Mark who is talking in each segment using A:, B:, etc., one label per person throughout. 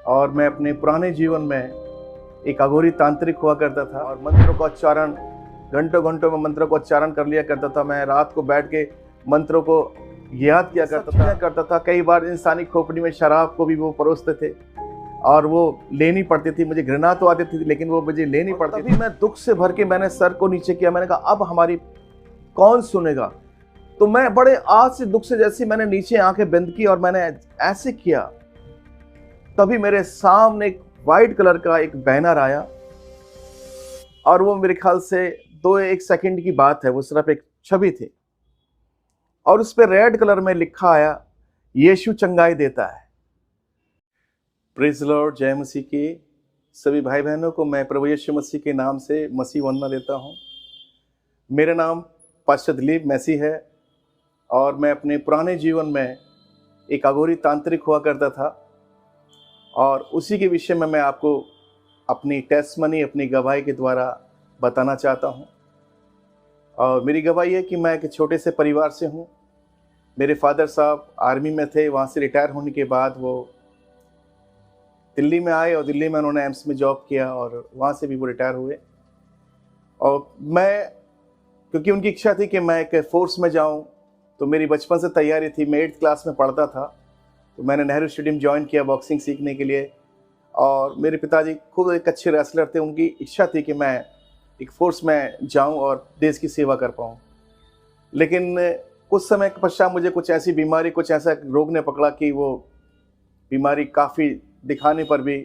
A: और मैं अपने पुराने जीवन में एक अघोरी तांत्रिक हुआ करता था और मंत्रों का उच्चारण घंटों घंटों में मंत्रों का उच्चारण कर लिया करता था। मैं रात को बैठ के मंत्रों को याद किया करता था। कई बार इंसानी खोपड़ी में शराब को भी वो परोसते थे और वो लेनी पड़ती थी। मुझे घृणा तो आती थी लेकिन वो मुझे लेनी पड़ती थी। मैं दुख से भर के मैंने सर को नीचे किया। मैंने कहा अब हमारी कौन सुनेगा। तो मैं बड़े आज से दुख से जैसी मैंने नीचे आंखें बंद की और मैंने ऐसे किया, तभी मेरे सामने एक वाइट कलर का एक बैनर आया और वो मेरे ख्याल से 2-1 सेकंड की बात है। वो सिर्फ एक छवि थी और उस पर रेड कलर में लिखा आया, यीशु चंगाई देता है। प्रेज लॉर्ड, जय मसीह की सभी भाई बहनों को मैं प्रभु यीशु मसीह के नाम से मसीह वंदना देता हूँ। मेरा नाम पास्टर दिलीप मैसी है और मैं अपने पुराने जीवन में एक अघोरी तांत्रिक हुआ करता था और उसी के विषय में मैं आपको अपनी टेस्टमनी, अपनी गवाही के द्वारा बताना चाहता हूँ। और मेरी गवाही है कि मैं एक छोटे से परिवार से हूँ। मेरे फादर साहब आर्मी में थे, वहाँ से रिटायर होने के बाद वो दिल्ली में आए और दिल्ली में उन्होंने एम्स में जॉब किया और वहाँ से भी वो रिटायर हुए। और मैं, क्योंकि उनकी इच्छा थी कि मैं एक फोर्स में जाऊँ, तो मेरी बचपन से तैयारी थी। मैं 8th क्लास में पढ़ता था तो मैंने नेहरू स्टेडियम ज्वाइन किया बॉक्सिंग सीखने के लिए। और मेरे पिताजी खुद एक अच्छे रेसलर थे, उनकी इच्छा थी कि मैं एक फोर्स में जाऊं और देश की सेवा कर पाऊं। लेकिन कुछ समय के पश्चात मुझे कुछ ऐसी बीमारी, कुछ ऐसा रोग ने पकड़ा कि वो बीमारी काफ़ी दिखाने पर भी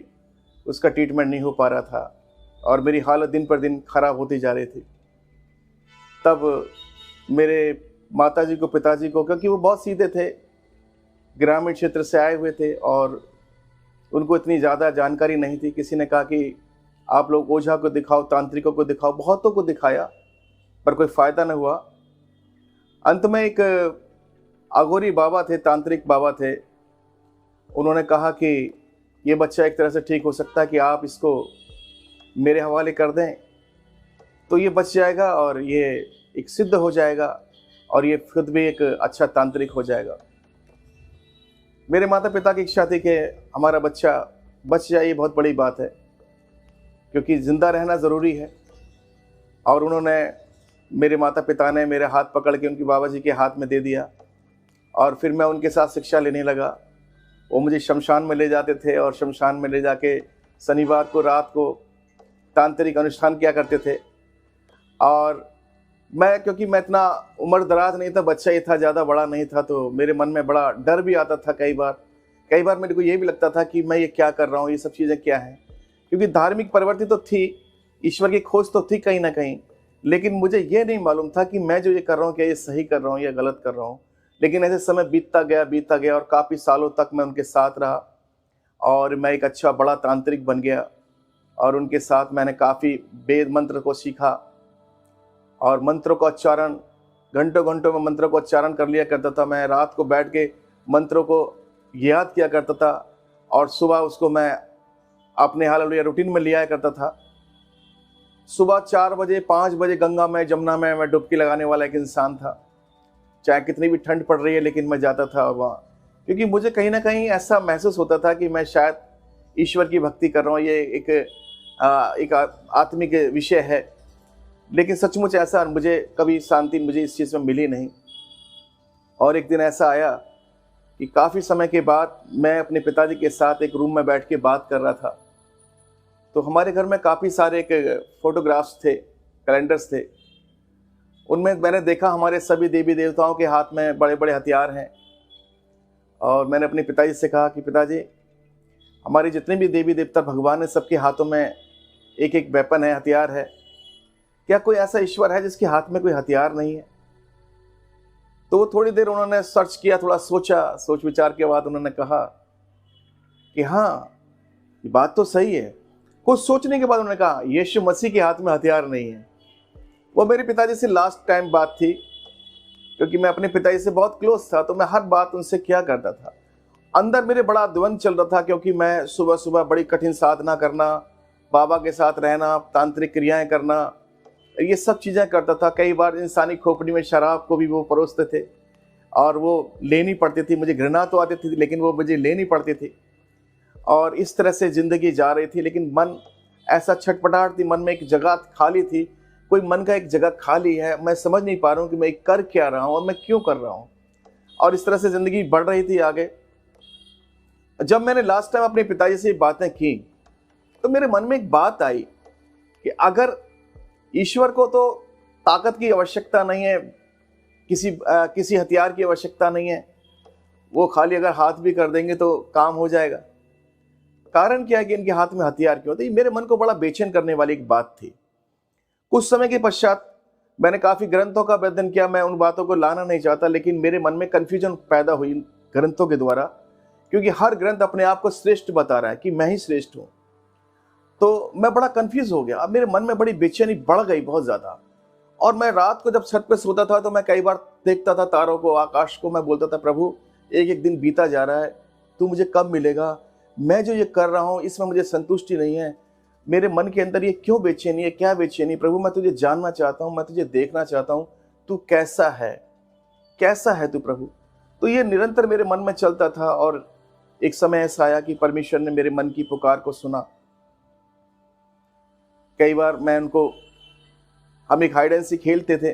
A: उसका ट्रीटमेंट नहीं हो पा रहा था और मेरी हालत दिन पर दिन ख़राब होती जा रही थी। तब मेरे माताजी को, पिताजी को, क्योंकि वो बहुत सीधे थे, ग्रामीण क्षेत्र से आए हुए थे और उनको इतनी ज़्यादा जानकारी नहीं थी। किसी ने कहा कि आप लोग ओझा को दिखाओ, तांत्रिकों को दिखाओ। बहुतों को दिखाया पर कोई फ़ायदा न हुआ। अंत में एक अघोरी बाबा थे, तांत्रिक बाबा थे, उन्होंने कहा कि ये बच्चा एक तरह से ठीक हो सकता है कि आप इसको मेरे हवाले कर दें तो ये बच जाएगा और ये एक सिद्ध हो जाएगा और ये खुद भी एक अच्छा तांत्रिक हो जाएगा। मेरे माता पिता की इच्छा थी कि हमारा बच्चा बच जाए, ये बहुत बड़ी बात है क्योंकि ज़िंदा रहना ज़रूरी है। और उन्होंने, मेरे माता पिता ने मेरे हाथ पकड़ के उनके बाबा जी के हाथ में दे दिया और फिर मैं उनके साथ शिक्षा लेने लगा। वो मुझे शमशान में ले जाते थे और शमशान में ले जाके शनिवार को रात को तांत्रिक अनुष्ठान किया करते थे। और मैं, क्योंकि मैं इतना उम्र दराज नहीं था, बच्चा ही था, ज़्यादा बड़ा नहीं था, तो मेरे मन में बड़ा डर भी आता था। कई बार मेरे को ये भी लगता था कि मैं ये क्या कर रहा हूँ, ये सब चीज़ें क्या हैं। क्योंकि धार्मिक प्रवृत्ति तो थी, ईश्वर की खोज तो थी कहीं ना कहीं, लेकिन मुझे ये नहीं मालूम था कि मैं जो ये कर रहा हूँ क्या ये सही कर रहा हूँ या गलत कर रहा हूँ। लेकिन ऐसे समय बीतता गया और काफ़ी सालों तक मैं उनके साथ रहा और मैं एक अच्छा बड़ा तांत्रिक बन गया और उनके साथ मैंने काफ़ी वेद मंत्र को सीखा और मंत्रों का उच्चारण घंटों घंटों में मंत्रों का उच्चारण कर लिया करता था। मैं रात को बैठ के मंत्रों को याद किया करता था और सुबह उसको मैं अपने हालेलुया रूटीन में लिया करता था। सुबह 4 बजे 5 बजे गंगा में, जमुना में मैं डुबकी लगाने वाला एक इंसान था। चाहे कितनी भी ठंड पड़ रही है लेकिन मैं जाता था वहाँ, क्योंकि मुझे कहीं ना कहीं ऐसा महसूस होता था कि मैं शायद ईश्वर की भक्ति कर रहा हूँ। ये एक आत्मिक विषय है, लेकिन सचमुच ऐसा मुझे कभी शांति मुझे इस चीज़ में मिली नहीं। और एक दिन ऐसा आया कि काफ़ी समय के बाद मैं अपने पिताजी के साथ एक रूम में बैठ के बात कर रहा था। तो हमारे घर में काफ़ी सारे एक फोटोग्राफ्स थे, कैलेंडर्स थे। उनमें मैंने देखा हमारे सभी देवी देवताओं के हाथ में बड़े बड़े हथियार हैं। और मैंने अपने पिताजी से कहा कि पिताजी, हमारे जितने भी देवी देवता भगवान है, सबके हाथों में एक एक वेपन है, हथियार है। क्या कोई ऐसा ईश्वर है जिसके हाथ में कोई हथियार नहीं है? तो वो थोड़ी देर उन्होंने सर्च किया, थोड़ा सोचा, सोच विचार के बाद उन्होंने कहा कि हाँ, ये बात तो सही है। कुछ सोचने के बाद उन्होंने कहा यीशु मसीह के हाथ में हथियार नहीं है। वो मेरे पिताजी से लास्ट टाइम बात थी, क्योंकि मैं अपने पिताजी से बहुत क्लोज था, तो मैं हर बात उनसे किया करता था। अंदर मेरे बड़ा द्वंद्व चल रहा था, क्योंकि मैं सुबह सुबह बड़ी कठिन साधना करना, बाबा के साथ रहना, तांत्रिक क्रियाएं करना, ये सब चीज़ें करता था। कई बार इंसानी खोपड़ी में शराब को भी वो परोसते थे और वो लेनी पड़ती थी। मुझे घृणा तो आती थी लेकिन वो मुझे लेनी पड़ती थी। और इस तरह से ज़िंदगी जा रही थी। लेकिन मन ऐसा छटपटाहट थी, मन में एक जगह खाली थी, कोई मन का एक जगह खाली है, मैं समझ नहीं पा रहा हूँ कि मैं कर क्या रहा हूँ और मैं क्यों कर रहा हूँ। और इस तरह से ज़िंदगी बढ़ रही थी आगे। जब मैंने लास्ट टाइम अपने पिताजी से ये बातें की तो मेरे मन में एक बात आई कि अगर ईश्वर को तो ताकत की आवश्यकता नहीं है, किसी हथियार की आवश्यकता नहीं है, वो खाली अगर हाथ भी कर देंगे तो काम हो जाएगा। कारण क्या है कि इनके हाथ में हथियार क्यों? तो ये मेरे मन को बड़ा बेचैन करने वाली एक बात थी। कुछ समय के पश्चात मैंने काफ़ी ग्रंथों का अध्ययन किया। मैं उन बातों को लाना नहीं चाहता, लेकिन मेरे मन में कन्फ्यूजन पैदा हुई ग्रंथों के द्वारा, क्योंकि हर ग्रंथ अपने आप को श्रेष्ठ बता रहा है कि मैं ही श्रेष्ठ हूँ। तो मैं बड़ा कंफ्यूज हो गया। अब मेरे मन में बड़ी बेचैनी बढ़ गई बहुत ज़्यादा। और मैं रात को जब छत पे सोता था तो मैं कई बार देखता था तारों को, आकाश को। मैं बोलता था, प्रभु एक एक दिन बीता जा रहा है, तू मुझे कब मिलेगा? मैं जो ये कर रहा हूँ इसमें मुझे संतुष्टि नहीं है। मेरे मन के अंदर ये क्यों बेचैनी है, क्या बेचैनी? प्रभु मैं तुझे जानना चाहता हूँ, मैं तुझे देखना चाहता हूँ, तू कैसा है, कैसा है तू प्रभु? तो ये निरंतर मेरे मन में चलता था। और एक समय ऐसा आया कि परमेश्वर ने मेरे मन की पुकार को सुना। कई बार हम एक हाइड एंड सीक खेलते थे।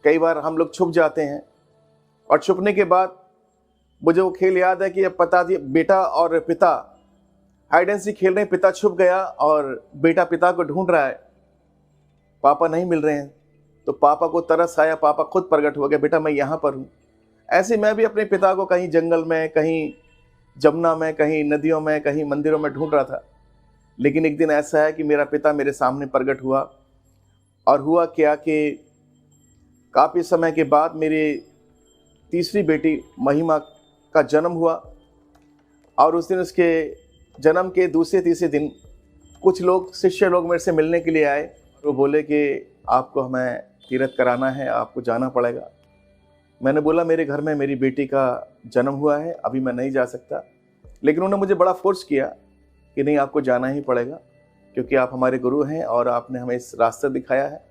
A: कई बार हम लोग छुप जाते हैं और छुपने के बाद मुझे वो खेल याद है कि अब बेटा और पिता हाइड एंड सीक खेल रहे हैं, पिता छुप गया और बेटा पिता को ढूंढ रहा है, पापा नहीं मिल रहे हैं। तो पापा को तरस आया, पापा खुद प्रकट हो गया, बेटा मैं यहाँ पर हूँ। ऐसे मैं भी अपने पिता को कहीं जंगल में, कहीं जमुना में, कहीं नदियों में, कहीं मंदिरों में ढूंढ रहा था। लेकिन एक दिन ऐसा है कि मेरा पिता मेरे सामने प्रकट हुआ। और हुआ क्या कि काफ़ी समय के बाद मेरी तीसरी बेटी महिमा का जन्म हुआ। और उस दिन उसके जन्म के दूसरे तीसरे दिन कुछ लोग, शिष्य लोग मेरे से मिलने के लिए आए। वो बोले कि आपको हमें तीर्थ कराना है, आपको जाना पड़ेगा। मैंने बोला मेरे घर में मेरी बेटी का जन्म हुआ है, अभी मैं नहीं जा सकता। लेकिन उन्होंने मुझे बड़ा फोर्स किया कि नहीं, आपको जाना ही पड़ेगा, क्योंकि आप हमारे गुरु हैं और आपने हमें इस रास्ता दिखाया है।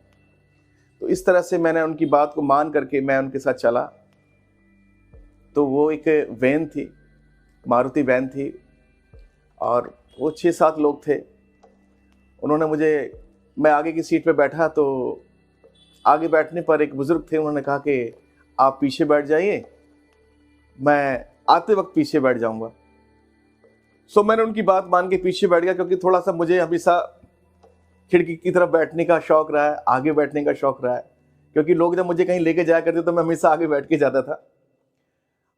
A: तो इस तरह से मैंने उनकी बात को मान करके मैं उनके साथ चला। तो वो एक वैन थी, मारुति वैन थी, और वो 6-7 लोग थे। उन्होंने मैं आगे की सीट पे बैठा तो आगे बैठने पर एक बुजुर्ग थे, उन्होंने कहा कि आप पीछे बैठ जाइए, मैं आते वक्त पीछे बैठ जाऊंगा। सो मैंने उनकी बात मान के पीछे बैठ गया, क्योंकि थोड़ा सा मुझे हमेशा खिड़की की तरफ बैठने का शौक रहा है, आगे बैठने का शौक रहा है। क्योंकि लोग जब मुझे कहीं लेके जाया करते तो मैं हमेशा आगे बैठ के जाता था,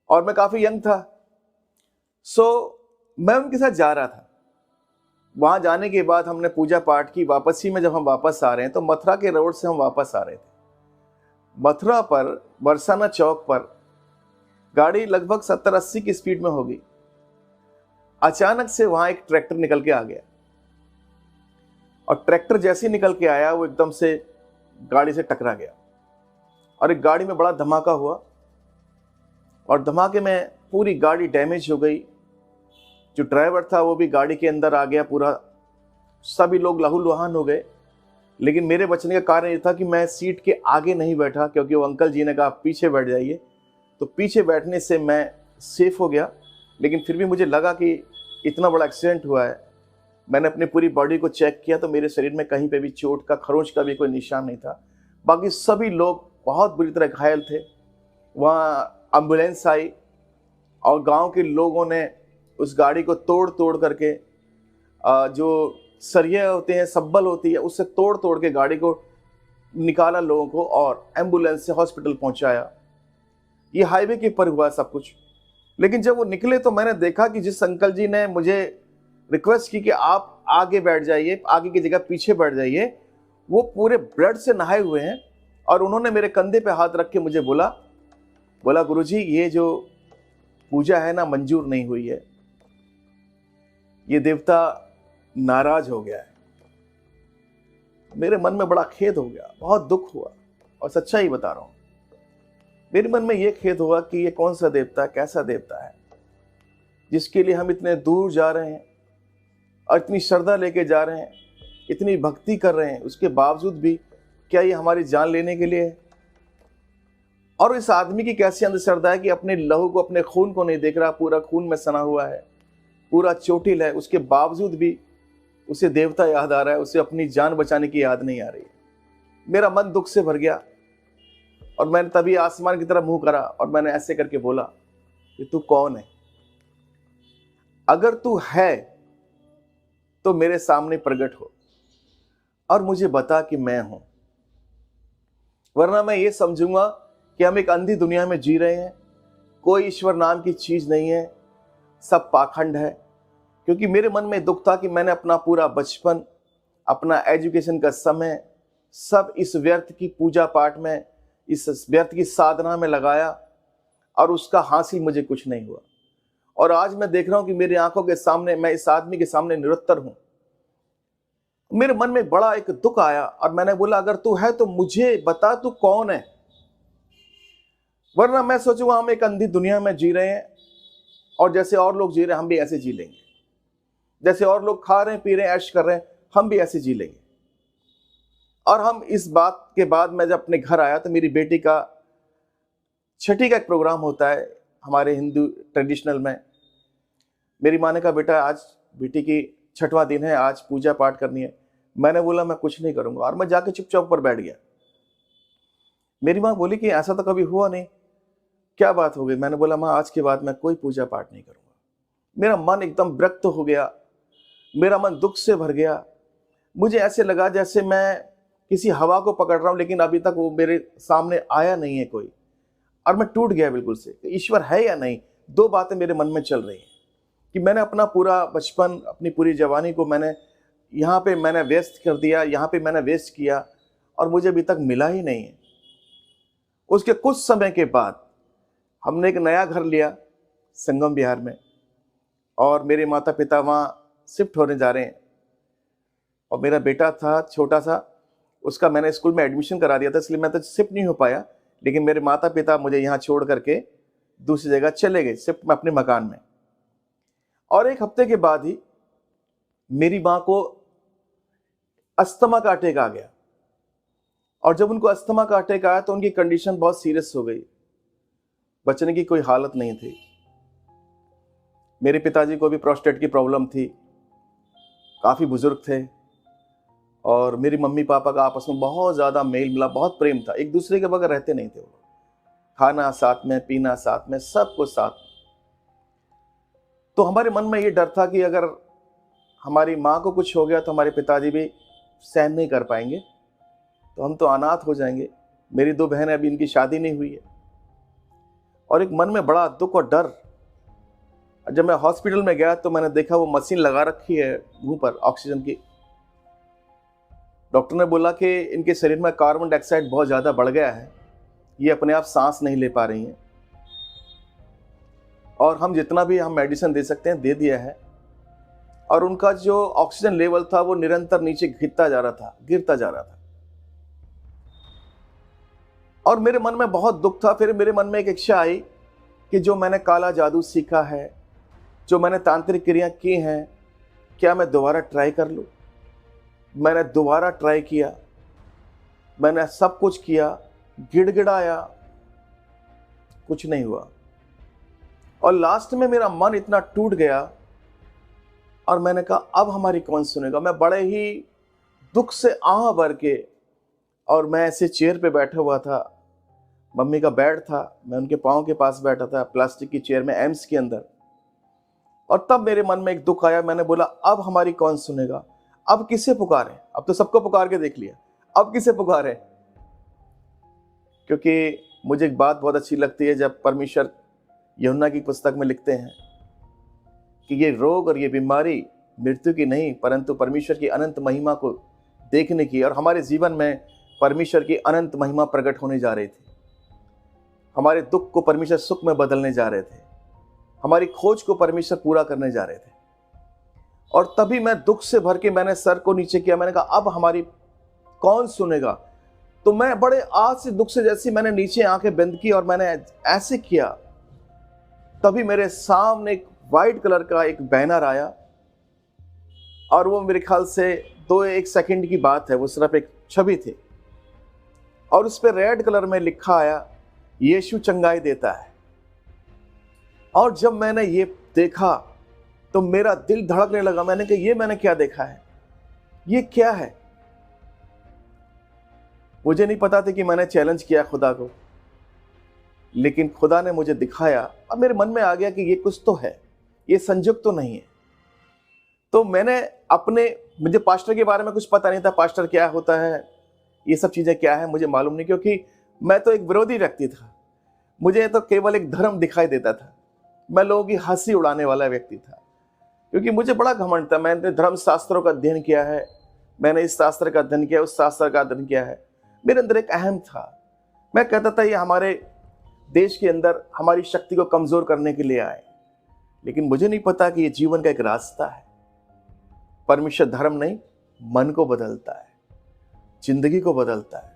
A: और मैं काफ़ी यंग था। सो मैं उनके साथ जा रहा था। वहाँ जाने के बाद हमने पूजा पाठ की। वापसी में जब हम वापस आ रहे हैं तो मथुरा के रोड से हम वापस आ रहे थे। मथुरा पर बरसाना चौक पर गाड़ी लगभग 70-80 की स्पीड में होगी। अचानक से वहाँ एक ट्रैक्टर निकल के आ गया, और ट्रैक्टर जैसे ही निकल के आया वो एकदम से गाड़ी से टकरा गया, और एक गाड़ी में बड़ा धमाका हुआ, और धमाके में पूरी गाड़ी डैमेज हो गई। जो ड्राइवर था वो भी गाड़ी के अंदर आ गया पूरा, सभी लोग लहूलुहान हो गए। लेकिन मेरे बचने का कारण ये था कि मैं सीट के आगे नहीं बैठा, क्योंकि वो अंकल जी ने कहा पीछे बैठ जाइए। तो पीछे बैठने से मैं सेफ हो गया। लेकिन फिर भी मुझे लगा कि इतना बड़ा एक्सीडेंट हुआ है। मैंने अपनी पूरी बॉडी को चेक किया तो मेरे शरीर में कहीं पे भी चोट का, खरोंच का भी कोई निशान नहीं था। बाकी सभी लोग बहुत बुरी तरह घायल थे। वहाँ एम्बुलेंस आई और गांव के लोगों ने उस गाड़ी को तोड़ तोड़ करके, जो सरिया होते हैं, सब्बल होती है, उससे तोड़ तोड़ के गाड़ी को निकाला लोगों को, और एम्बुलेंस से हॉस्पिटल पहुंचाया। ये हाईवे के ऊपर हुआ सब कुछ। लेकिन जब वो निकले तो मैंने देखा कि जिस अंकल जी ने मुझे रिक्वेस्ट की कि आप आगे बैठ जाइए, आगे की जगह पीछे बैठ जाइए, वो पूरे ब्लड से नहाए हुए हैं। और उन्होंने मेरे कंधे पे हाथ रख के मुझे बोला गुरुजी, ये जो पूजा है ना, मंजूर नहीं हुई है, ये देवता नाराज हो गया है। मेरे मन में बड़ा खेद हो गया, बहुत दुख हुआ, और सच्चाई बता रहा हूं। मेरे मन में ये खेद हुआ कि ये कौन सा देवता, कैसा देवता है जिसके लिए हम इतने दूर जा रहे हैं और इतनी श्रद्धा लेके जा रहे हैं, इतनी भक्ति कर रहे हैं, उसके बावजूद भी क्या ये हमारी जान लेने के लिए है? और इस आदमी की कैसी अंधश्रद्धा है कि अपने लहू को, अपने खून को नहीं देख रहा, पूरा खून में सना हुआ है, पूरा चोटिल है, उसके बावजूद भी उसे देवता याद आ रहा है, उसे अपनी जान बचाने की याद नहीं आ रही है। मेरा मन दुख से भर गया और मैंने तभी आसमान की तरफ मुंह करा और मैंने ऐसे करके बोला कि तू कौन है? अगर तू है तो मेरे सामने प्रकट हो और मुझे बता कि मैं हूं, वरना मैं ये समझूंगा कि हम एक अंधी दुनिया में जी रहे हैं, कोई ईश्वर नाम की चीज नहीं है, सब पाखंड है। क्योंकि मेरे मन में दुख था कि मैंने अपना पूरा बचपन, अपना एजुकेशन का समय सब इस व्यर्थ की पूजा पाठ में, इस व्यर्थ की साधना में लगाया और उसका हासिल मुझे कुछ नहीं हुआ। और आज मैं देख रहा हूं कि मेरी आंखों के सामने मैं इस आदमी के सामने निरुत्तर हूं। मेरे मन में बड़ा एक दुख आया और मैंने बोला अगर तू है तो मुझे बता तू कौन है, वरना मैं सोचूंगा हम एक अंधी दुनिया में जी रहे हैं और जैसे और लोग जी रहे हैं हम भी ऐसे जी लेंगे, जैसे और लोग खा रहे हैं पी रहे हैं ऐश कर रहे हैं हम भी ऐसे जी लेंगे। और हम इस बात के बाद मैं जब अपने घर आया तो मेरी बेटी का छठी का एक प्रोग्राम होता है हमारे हिंदू ट्रेडिशनल में। मेरी माँ ने कहा बेटा आज बेटी की छठवां दिन है, आज पूजा पाठ करनी है। मैंने बोला मैं कुछ नहीं करूंगा और मैं जाके चुपचाप पर बैठ गया। मेरी माँ बोली कि ऐसा तो कभी हुआ नहीं, क्या बात हो गई? मैंने बोला माँ आज के बाद मैं कोई पूजा पाठ नहीं करूंगा। मेरा मन एकदम विरक्त हो गया, मेरा मन दुख से भर गया। मुझे ऐसे लगा जैसे मैं किसी हवा को पकड़ रहा हूं लेकिन अभी तक वो मेरे सामने आया नहीं है कोई, और मैं टूट गया बिल्कुल से। ईश्वर है या नहीं, दो बातें मेरे मन में चल रही हैं कि मैंने अपना पूरा बचपन, अपनी पूरी जवानी को मैंने यहाँ पे मैंने वेस्ट कर दिया, यहाँ पे मैंने वेस्ट किया और मुझे अभी तक मिला ही नहीं है। उसके कुछ समय के बाद हमने एक नया घर लिया संगम विहार में और मेरे माता पिता वहाँ शिफ्ट होने जा रहे हैं और मेरा बेटा था छोटा सा, उसका मैंने स्कूल में एडमिशन करा दिया था, इसलिए मैं तो शिफ्ट नहीं हो पाया। लेकिन मेरे माता पिता मुझे यहाँ छोड़ करके दूसरी जगह चले गए शिफ्ट में अपने मकान में। और एक हफ्ते के बाद ही मेरी माँ को अस्थमा का अटैक आ गया और जब उनको अस्थमा का अटैक आया तो उनकी कंडीशन बहुत सीरियस हो गई, बचने की कोई हालत नहीं थी। मेरे पिताजी को भी प्रोस्टेट की प्रॉब्लम थी, काफ़ी बुजुर्ग थे और मेरी मम्मी पापा का आपस में बहुत ज़्यादा मेल मिला, बहुत प्रेम था, एक दूसरे के बगैर रहते नहीं थे वो। खाना साथ में, पीना साथ में, सब कुछ साथ में। तो हमारे मन में ये डर था कि अगर हमारी माँ को कुछ हो गया तो हमारे पिताजी भी सहन नहीं कर पाएंगे, तो हम तो अनाथ हो जाएंगे। मेरी दो बहनें, अभी इनकी शादी नहीं हुई है। और एक मन में बड़ा दुख और डर। जब मैं हॉस्पिटल में गया तो मैंने देखा वो मशीन लगा रखी है मुंह पर ऑक्सीजन की। डॉक्टर ने बोला कि इनके शरीर में कार्बन डाइऑक्साइड बहुत ज़्यादा बढ़ गया है, ये अपने आप सांस नहीं ले पा रही हैं और हम जितना भी हम मेडिसिन दे सकते हैं दे दिया है। और उनका जो ऑक्सीजन लेवल था वो निरंतर नीचे गिरता जा रहा था। और मेरे मन में बहुत दुख था। फिर मेरे मन में एक इच्छा आई कि जो मैंने काला जादू सीखा है, जो मैंने तांत्रिक क्रिया की हैं, क्या मैं दोबारा ट्राई कर लूं? मैंने दोबारा ट्राई किया, मैंने सब कुछ किया, गिड़गिड़ाया, कुछ नहीं हुआ। और लास्ट में मेरा मन इतना टूट गया और मैंने कहा अब हमारी कौन सुनेगा। मैं बड़े ही दुख से आह भर के, और मैं ऐसे चेयर पे बैठा हुआ था, मम्मी का बेड था, मैं उनके पाँव के पास बैठा था प्लास्टिक की चेयर में एम्स के अंदर। और तब मेरे मन में एक दुख आया, मैंने बोला अब हमारी कौन सुनेगा, अब किसे पुकारें? अब तो सबको पुकार के देख लिया, अब किसे पुकारें? क्योंकि मुझे एक बात बहुत अच्छी लगती है जब परमेश्वर यूहन्ना की पुस्तक में लिखते हैं कि ये रोग और ये बीमारी मृत्यु की नहीं परंतु परमेश्वर की अनंत महिमा को देखने की, और हमारे जीवन में परमेश्वर की अनंत महिमा प्रकट होने जा रही थी। हमारे दुख को परमेश्वर सुख में बदलने जा रहे थे, हमारी खोज को परमेश्वर पूरा करने जा रहे थे। और तभी मैं दुख से भर के मैंने सर को नीचे किया, मैंने कहा अब हमारी कौन सुनेगा। तो मैं बड़े आज से दुख से जैसी मैंने नीचे आंखें बंद की और मैंने ऐसे किया, तभी मेरे सामने एक वाइट कलर का एक बैनर आया और वो मेरे ख्याल से 2-1 सेकंड की बात है, वो सिर्फ एक छवि थी और उस पर रेड कलर में लिखा आया यीशु चंगाई देता है। और जब मैंने ये देखा तो मेरा दिल धड़कने लगा। मैंने कहा ये मैंने क्या देखा है, ये क्या है। मुझे नहीं पता था कि मैंने चैलेंज किया खुदा को, लेकिन खुदा ने मुझे दिखाया। अब मेरे मन में आ गया कि ये कुछ तो है, ये संजोग तो नहीं है। तो मैंने मुझे पास्टर के बारे में कुछ पता नहीं था, पास्टर क्या होता है, ये सब चीजें क्या है मुझे मालूम नहीं, क्योंकि मैं तो एक विरोधी व्यक्ति था। मुझे तो केवल एक धर्म दिखाई देता था। मैं लोगों की हंसी उड़ाने वाला व्यक्ति था, क्योंकि मुझे बड़ा घमंड था। मैंने धर्म शास्त्रों का अध्ययन किया है, मैंने इस शास्त्र का अध्ययन किया, उस शास्त्र का अध्ययन किया है। मेरे अंदर एक अहम था। मैं कहता था ये हमारे देश के अंदर हमारी शक्ति को कमजोर करने के लिए आए, लेकिन मुझे नहीं पता कि ये जीवन का एक रास्ता है। परमेश्वर धर्म नहीं, मन को बदलता है, जिंदगी को बदलता है।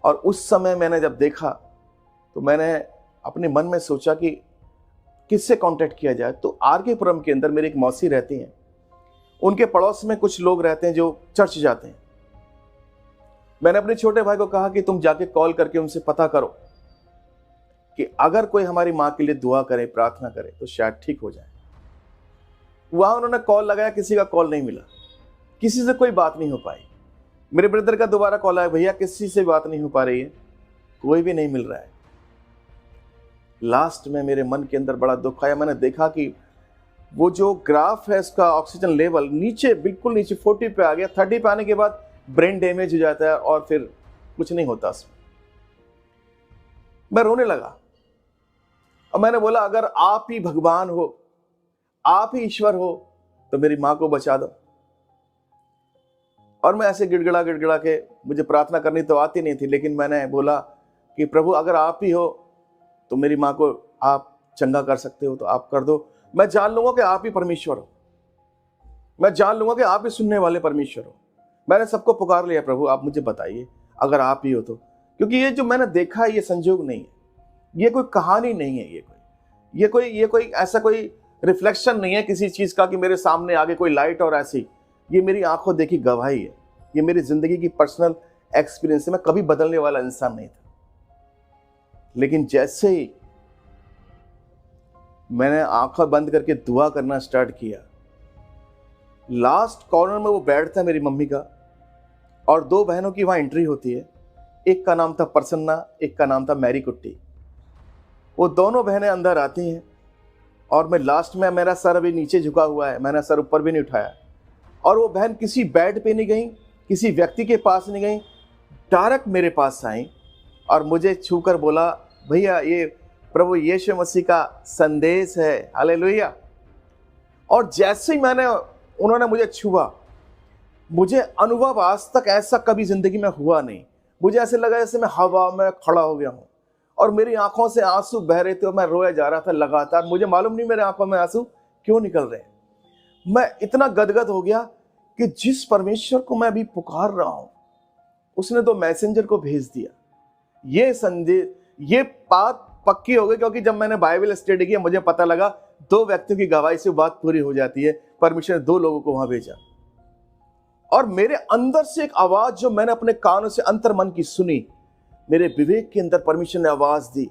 A: और उस समय मैंने जब देखा तो मैंने अपने मन में सोचा कि किससे कांटेक्ट किया जाए। तो आर.के. पुरम के अंदर मेरी एक मौसी रहती हैं, उनके पड़ोस में कुछ लोग रहते हैं जो चर्च जाते हैं। मैंने अपने छोटे भाई को कहा कि तुम जाके कॉल करके उनसे पता करो कि अगर कोई हमारी माँ के लिए दुआ करे, प्रार्थना करे तो शायद ठीक हो जाए। वहां उन्होंने कॉल लगाया, किसी का कॉल नहीं मिला, किसी से कोई बात नहीं हो पाई। मेरे ब्रदर का दोबारा कॉल आया, भैया किसी से बात नहीं हो पा रही है, कोई भी नहीं मिल रहा है। लास्ट में मेरे मन के अंदर बड़ा दुख आया। मैंने देखा कि वो जो ग्राफ है उसका ऑक्सीजन लेवल नीचे, बिल्कुल नीचे 40 पे आ गया। 30 पे आने के बाद ब्रेन डैमेज हो जाता है और फिर कुछ नहीं होता उसमें। मैं रोने लगा और मैंने बोला अगर आप ही भगवान हो, आप ही ईश्वर हो, तो मेरी मां को बचा दो। और मैं ऐसे गिड़गिड़ा गिड़गिड़ा के, मुझे प्रार्थना करनी तो आती नहीं थी, लेकिन मैंने बोला कि प्रभु अगर आप ही हो तो मेरी मां को आप चंगा कर सकते हो तो आप कर दो। मैं जान लूंगा कि आप ही परमेश्वर हो, मैं जान लूंगा कि आप ही सुनने वाले परमेश्वर हो। मैंने सबको पुकार लिया, प्रभु आप मुझे बताइए अगर आप ही हो तो। क्योंकि ये जो मैंने देखा है ये संजोग नहीं है, ये कोई कहानी नहीं है, ये कोई ऐसा कोई रिफ्लेक्शन नहीं है किसी चीज का कि मेरे सामने आगे कोई लाइट और ऐसी। ये मेरी आंखों देखी गवाही है, ये मेरी जिंदगी की पर्सनल एक्सपीरियंस है। मैं कभी बदलने वाला इंसान नहीं था, लेकिन जैसे ही मैंने आंखें बंद करके दुआ करना स्टार्ट किया, लास्ट कॉर्नर में वो बेड था मेरी मम्मी का, और 2 बहनों की वहां एंट्री होती है। एक का नाम था प्रसन्ना, एक का नाम था मैरी कुट्टी। वो दोनों बहनें अंदर आती हैं और मैं लास्ट में, मेरा सर अभी नीचे झुका हुआ है, मैंने सर ऊपर भी नहीं उठाया। और वो बहन किसी बेड पे नहीं गई, किसी व्यक्ति के पास नहीं गई, डायरेक्ट मेरे पास आई और मुझे छूकर बोला, भैया ये प्रभु यीशु मसीह का संदेश है, हालेलुया। और जैसे ही उन्होंने मुझे छुआ, मुझे अनुभव आज तक ऐसा कभी जिंदगी में हुआ नहीं। मुझे ऐसे लगा जैसे मैं हवा में खड़ा हो गया हूं और मेरी आंखों से आंसू बह रहे थे और मैं रोया जा रहा था लगातार। मुझे मालूम नहीं मेरे आंखों में आंसू क्यों निकल रहे हैं। मैं इतना गदगद हो गया कि जिस परमेश्वर को मैं अभी पुकार रहा हूं, उसने तो मैसेंजर को भेज दिया। ये संदेश, ये बात पक्की हो गई, क्योंकि जब मैंने बाइबल स्टडी किया मुझे पता लगा 2 व्यक्तियों की गवाही से बात पूरी हो जाती है। परमेश्वर ने 2 लोगों को वहां भेजा और मेरे अंदर से एक आवाज जो मैंने अपने कानों से अंतर मन की सुनी, मेरे विवेक के अंदर परमेश्वर ने आवाज दी,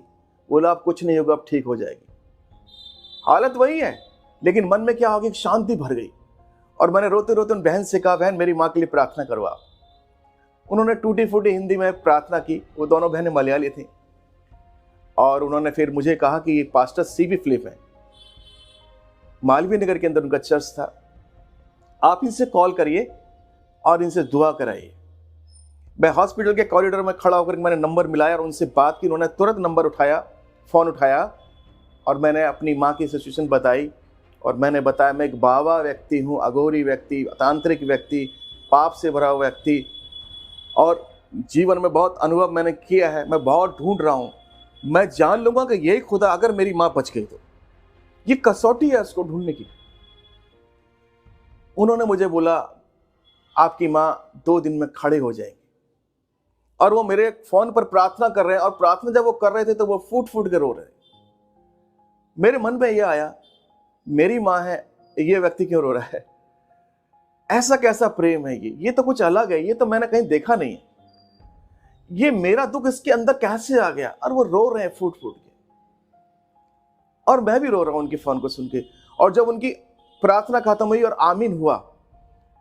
A: बोला अब कुछ नहीं होगा, अब ठीक हो जाएगी। हालत वही है, लेकिन मन में क्या हो गया, शांति भर गई। और मैंने रोते रोते उन बहन से कहा, बहन मेरी माँ के लिए प्रार्थना करवा। उन्होंने टूटी फूटी हिंदी में प्रार्थना की। वो दोनों बहनें मलयाली थी और उन्होंने फिर मुझे कहा कि पास्टर सीबी फिलिप है, मालवीय नगर के अंदर उनका चर्च था, आप इनसे कॉल करिए और इनसे दुआ कराइए। मैं हॉस्पिटल के कॉरिडोर में खड़ा होकर मैंने नंबर मिलाया और उनसे बात की। उन्होंने तुरंत नंबर उठाया, फ़ोन उठाया और मैंने अपनी माँ की सिचुएशन बताई और मैंने बताया मैं एक बाबा व्यक्ति हूँ, अघोरी व्यक्ति, तांत्रिक व्यक्ति, पाप से भरा हुआ व्यक्ति, और जीवन में बहुत अनुभव मैंने किया है, मैं बहुत ढूंढ रहा हूँ। मैं जान लूँगा कि यही खुदा, अगर मेरी माँ बच गई तो ये कसौटी है उसको ढूंढने की। उन्होंने मुझे बोला आपकी माँ 2 दिन में खड़े हो जाएंगी। और वो मेरे फोन पर प्रार्थना कर रहे हैं और प्रार्थना जब वो कर रहे थे तो वो फूट फूट के रो रहे। मेरे मन में यह आया, मेरी माँ है, ये व्यक्ति क्यों रो रहा है? ऐसा कैसा प्रेम है ये तो कुछ अलग है, ये तो मैंने कहीं देखा नहीं। ये मेरा दुख इसके अंदर कैसे आ गया? और वो रो रहे हैं फूट फूट के और मैं भी रो रहा हूं उनके फोन को सुन के। और जब उनकी प्रार्थना खत्म हुई और आमीन हुआ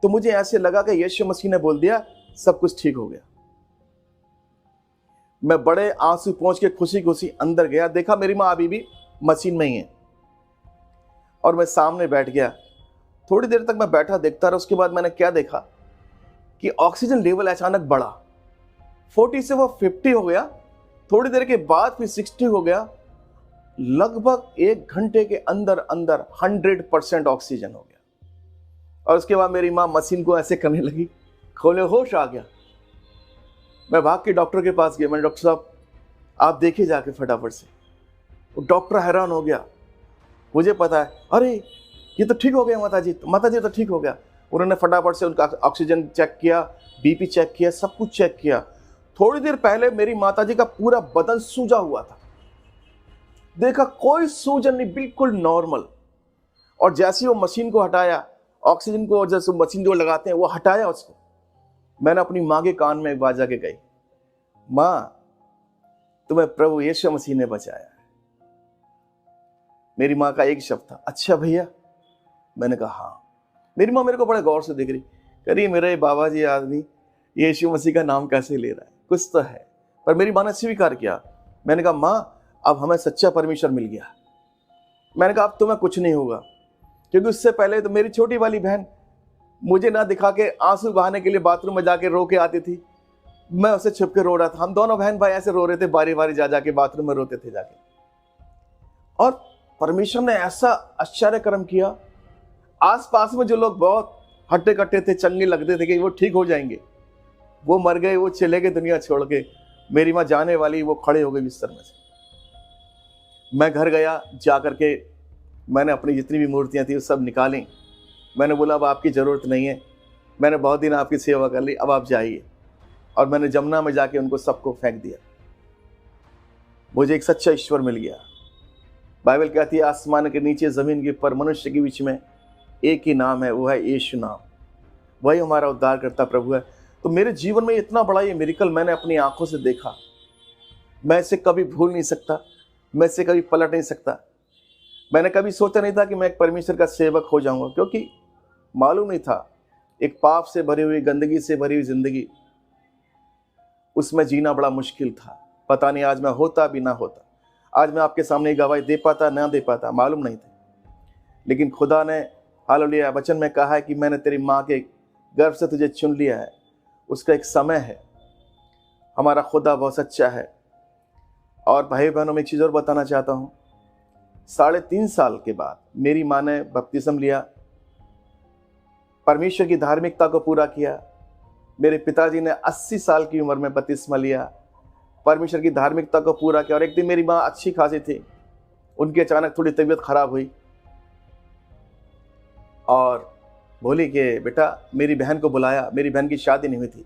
A: तो मुझे ऐसे लगा कि यीशु मसीह ने बोल दिया सब कुछ ठीक हो गया। मैं बड़े आंसू पहुंच के खुशी खुशी अंदर गया, देखा मेरी माँ अभी भी मशीन में ही है और मैं सामने बैठ गया। थोड़ी देर तक मैं बैठा देखता रहा। उसके बाद मैंने क्या देखा कि ऑक्सीजन लेवल अचानक बढ़ा, 40 से वो 50 हो गया, थोड़ी देर के बाद फिर 60 हो गया। लगभग 1 घंटे के अंदर अंदर 100% ऑक्सीजन हो गया। और उसके बाद मेरी माँ मशीन को ऐसे करने लगी, खोले होश आ गया। मैं भाग के डॉक्टर के पास गया। मैंने डॉक्टर साहब आप देखिए जाके फटाफट से। वो डॉक्टर हैरान हो गया, मुझे पता है, अरे ये तो ठीक हो गया माता जी तो ठीक हो गया। उन्होंने फटाफट से उनका ऑक्सीजन चेक किया, बीपी चेक किया, सब कुछ चेक किया। थोड़ी देर पहले मेरी माता जी का पूरा बदन सूजा हुआ था, देखा कोई सूजन नहीं, बिल्कुल नॉर्मल। और जैसे वो मशीन को हटाया, ऑक्सीजन को जैसे मशीन जो लगाते हैं वो हटाया उसको, मैंने अपनी माँ के कान में एक बात जाके कही, माँ तुम्हें प्रभु यीशु मसीह ने बचाया। मेरी माँ का एक शब्द था, अच्छा भैया। मैंने कहा हाँ। मेरी माँ मेरे को बड़े गौर से देख रही, कह रही मेरा ये बाबा जी आदमी यीशु मसीह का नाम कैसे ले रहा है, कुछ तो है। पर मेरी माँ ने स्वीकार किया। मैंने कहा माँ अब हमें सच्चा परमेश्वर मिल गया। मैंने कहा अब तुम्हें कुछ नहीं होगा, क्योंकि उससे पहले तो मेरी छोटी वाली बहन मुझे ना दिखा के आंसू बहाने के लिए बाथरूम में जाके रो के आती थी, मैं उसे छुप के रो रहा था। हम दोनों बहन भाई ऐसे रो रहे थे, बारी बारी जा जाके बाथरूम में रोते थे जाके। और परमेश्वर ने ऐसा आश्चर्य कर्म किया, आसपास में जो लोग बहुत हट्टे कट्टे थे, चंगे लगते थे कि वो ठीक हो जाएंगे, वो मर गए, वो चले गए दुनिया छोड़ के। मेरी माँ जाने वाली, वो खड़े हो गए बिस्तर में से। मैं घर गया, जा करके मैंने अपनी जितनी भी मूर्तियां थी वो सब निकाली। मैंने बोला अब आपकी ज़रूरत नहीं है, मैंने बहुत दिन आपकी सेवा कर ली, अब आप जाइए। और मैंने जमुना में जाके उनको सबको फेंक दिया। मुझे एक सच्चा ईश्वर मिल गया। बाइबल कहती है आसमान के नीचे ज़मीन के ऊपर मनुष्य के बीच में एक ही नाम है, वो है यीशु नाम। वही हमारा उद्धार करता प्रभु है। तो मेरे जीवन में इतना बड़ा ये मिरेकल मैंने अपनी आंखों से देखा, मैं इसे कभी भूल नहीं सकता, मैं इसे कभी पलट नहीं सकता। मैंने कभी सोचा नहीं था कि मैं एक परमेश्वर का सेवक हो जाऊंगा, क्योंकि मालूम नहीं था एक पाप से भरी हुई, गंदगी से भरी हुई जिंदगी, उसमें जीना बड़ा मुश्किल था। पता नहीं आज मैं होता भी ना होता, आज मैं आपके सामने गवाही दे पाता ना दे पाता, मालूम नहीं था। लेकिन खुदा ने हालेलुया वचन में कहा है कि मैंने तेरी माँ के गर्भ से तुझे चुन लिया है, उसका एक समय है। हमारा खुदा बहुत सच्चा है। और भाई बहनों में एक चीज़ और बताना चाहता हूँ, 3.5 साल के बाद मेरी माँ ने बपतिस्म लिया, परमेश्वर की धार्मिकता को पूरा किया। मेरे पिताजी ने 80 साल की उम्र में बपतिस्मा लिया, परमेश्वर की धार्मिकता को पूरा किया। और एक दिन मेरी माँ अच्छी खासी थी, उनकी अचानक थोड़ी तबीयत खराब हुई और बोली कि बेटा, मेरी बहन को बुलाया, मेरी बहन की शादी नहीं हुई थी,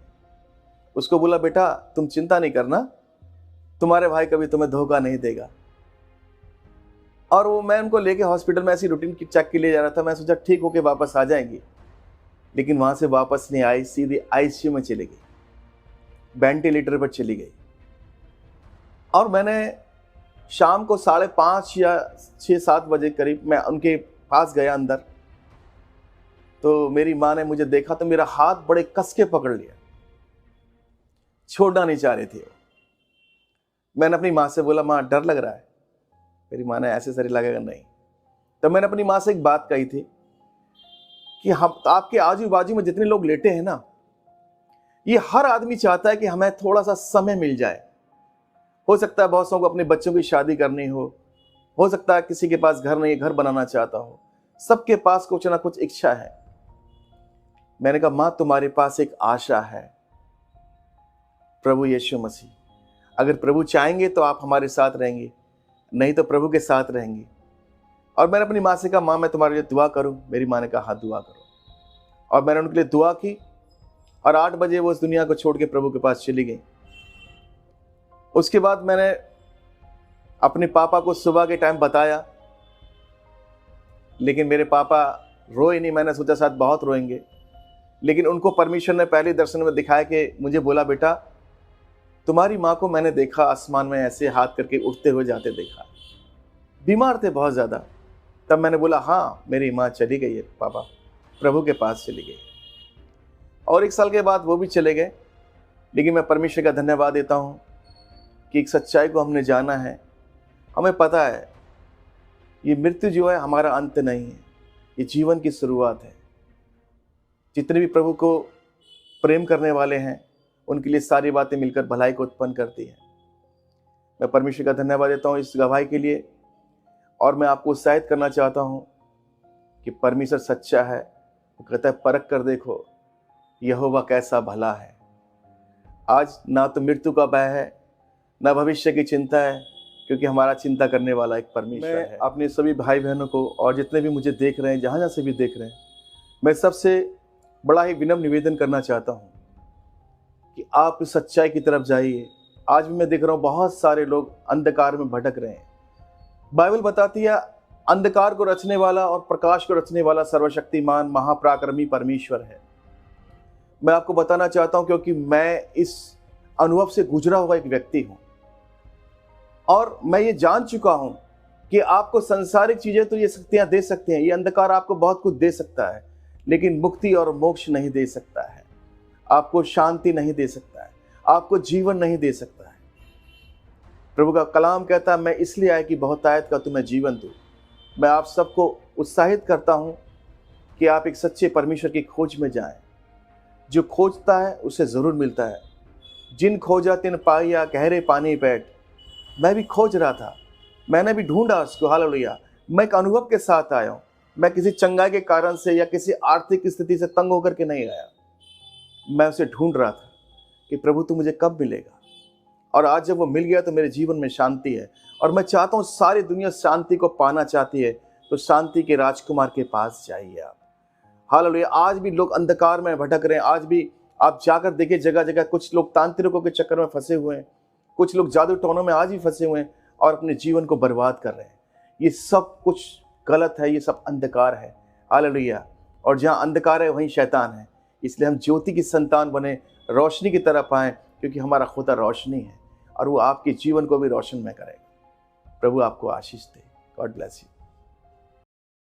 A: उसको बोला बेटा तुम चिंता नहीं करना, तुम्हारे भाई कभी तुम्हें धोखा नहीं देगा। और वो मैं उनको लेके हॉस्पिटल में ऐसी रूटीन की चेक के लिए जा रहा था। मैं सोचा ठीक होके वापस आ जाएंगी, लेकिन वहां से वापस नहीं आई, सीधे आईसीयू में चली गई, वेंटिलेटर पर चली गई। और मैंने शाम को 5:30 या 6-7 बजे करीब मैं उनके पास गया अंदर, तो मेरी माँ ने मुझे देखा तो मेरा हाथ बड़े कस के पकड़ लिया, छोड़ना नहीं चाह रही थी। मैंने अपनी माँ से बोला माँ डर लग रहा है। मेरी माँ ने ऐसे सरी लगेगा नहीं। तो मैंने अपनी माँ से एक बात कही थी कि हम आपके आजू बाजू में जितने लोग लेटे हैं ना, ये हर आदमी चाहता है कि हमें थोड़ा सा समय मिल जाए। हो सकता है बहुत सौ को अपने बच्चों की शादी करनी हो सकता है किसी के पास घर नहीं, घर बनाना चाहता हो, सबके पास कुछ ना कुछ इच्छा है। मैंने कहा माँ तुम्हारे पास एक आशा है, प्रभु यीशु मसीह। अगर प्रभु चाहेंगे तो आप हमारे साथ रहेंगे, नहीं तो प्रभु के साथ रहेंगे। और मैंने अपनी माँ से कहा माँ मैं तुम्हारे लिए दुआ करूं। मेरी माँ ने कहा हाँ दुआ करो। और मैंने उनके लिए दुआ की और 8 बजे वो इस दुनिया को छोड़ के प्रभु के पास चली गई। उसके बाद मैंने अपने पापा को सुबह के टाइम बताया, लेकिन मेरे पापा रोए नहीं। मैंने सोचा शायद बहुत रोएंगे, लेकिन उनको परमेश्वर ने पहले दर्शन में दिखाया कि मुझे बोला बेटा तुम्हारी माँ को मैंने देखा आसमान में ऐसे हाथ करके उठते हुए जाते देखा। बीमार थे बहुत ज़्यादा, तब मैंने बोला हाँ, मेरी माँ चली गई है पापा, प्रभु के पास चली गई। और 1 साल के बाद वो भी चले गए। लेकिन मैं परमेश्वर का धन्यवाद देता हूँ कि एक सच्चाई को हमने जाना है। हमें पता है ये मृत्यु जो है हमारा अंत नहीं है, ये जीवन की शुरुआत है। जितने भी प्रभु को प्रेम करने वाले हैं उनके लिए सारी बातें मिलकर भलाई को उत्पन्न करती है। मैं परमेश्वर का धन्यवाद देता हूँ इस गवाही के लिए, और मैं आपको उत्साहित करना चाहता हूँ कि परमेश्वर सच्चा है। वो कहता है परख कर देखो यहोवा कैसा भला है। आज ना तो मृत्यु का भय है, ना भविष्य की चिंता है, क्योंकि हमारा चिंता करने वाला एक परमेश्वर है। अपने सभी भाई बहनों को और जितने भी मुझे देख रहे हैं, जहाँ जहाँ से भी देख रहे हैं, मैं सबसे बड़ा ही विनम्र निवेदन करना चाहता हूँ कि आप इस सच्चाई की तरफ जाइए। आज भी मैं देख रहा हूँ बहुत सारे लोग अंधकार में भटक रहे हैं। बाइबल बताती है अंधकार को रचने वाला और प्रकाश को रचने वाला सर्वशक्तिमान महापराक्रमी परमेश्वर है। मैं आपको बताना चाहता हूं क्योंकि मैं इस अनुभव से गुजरा हुआ एक व्यक्ति हूं, और मैं ये जान चुका हूं कि आपको संसारिक चीजें तो ये शक्तियां दे सकते हैं, ये अंधकार आपको बहुत कुछ दे सकता है, लेकिन मुक्ति और मोक्ष नहीं दे सकता है, आपको शांति नहीं दे सकता है, आपको जीवन नहीं दे सकता है। प्रभु का कलाम कहता है मैं इसलिए आया कि बहुतायत का तुम्हें जीवन दूं। मैं आप सबको उत्साहित करता हूं कि आप एक सच्चे परमेश्वर की खोज में जाएं। जो खोजता है उसे जरूर मिलता है। जिन खोजा तिन पाया गहरे पानी बैठ। मैं भी खोज रहा था, मैंने भी ढूंढा उसको। हालेलुया। मैं एक अनुभव के साथ आया हूँ। मैं किसी चंगाई के कारण से या किसी आर्थिक स्थिति से तंग होकर के नहीं आया। मैं उसे ढूंढ रहा था कि प्रभु तू मुझे कब मिलेगा, और आज जब वो मिल गया तो मेरे जीवन में शांति है। और मैं चाहता हूँ सारी दुनिया शांति को पाना चाहती है, तो शांति के राजकुमार के पास जाइए आप। हालेलुया। आज भी लोग अंधकार में भटक रहे हैं। आज भी आप जाकर देखिए जगह जगह कुछ लोग तांत्रिकों के चक्कर में फंसे हुए हैं, कुछ लोग जादू टोनों में आज भी फंसे हुए हैं और अपने जीवन को बर्बाद कर रहे हैं। ये सब कुछ गलत है, ये सब अंधकार है। हालेलुया। और जहाँ अंधकार है वहीं शैतान है। इसलिए हम ज्योति की संतान बने, रोशनी की तरफ आएँ, क्योंकि हमारा खुदा रोशनी है और वो आपके जीवन को भी रोशन में करेगा। प्रभु आपको आशीष दे। God bless you.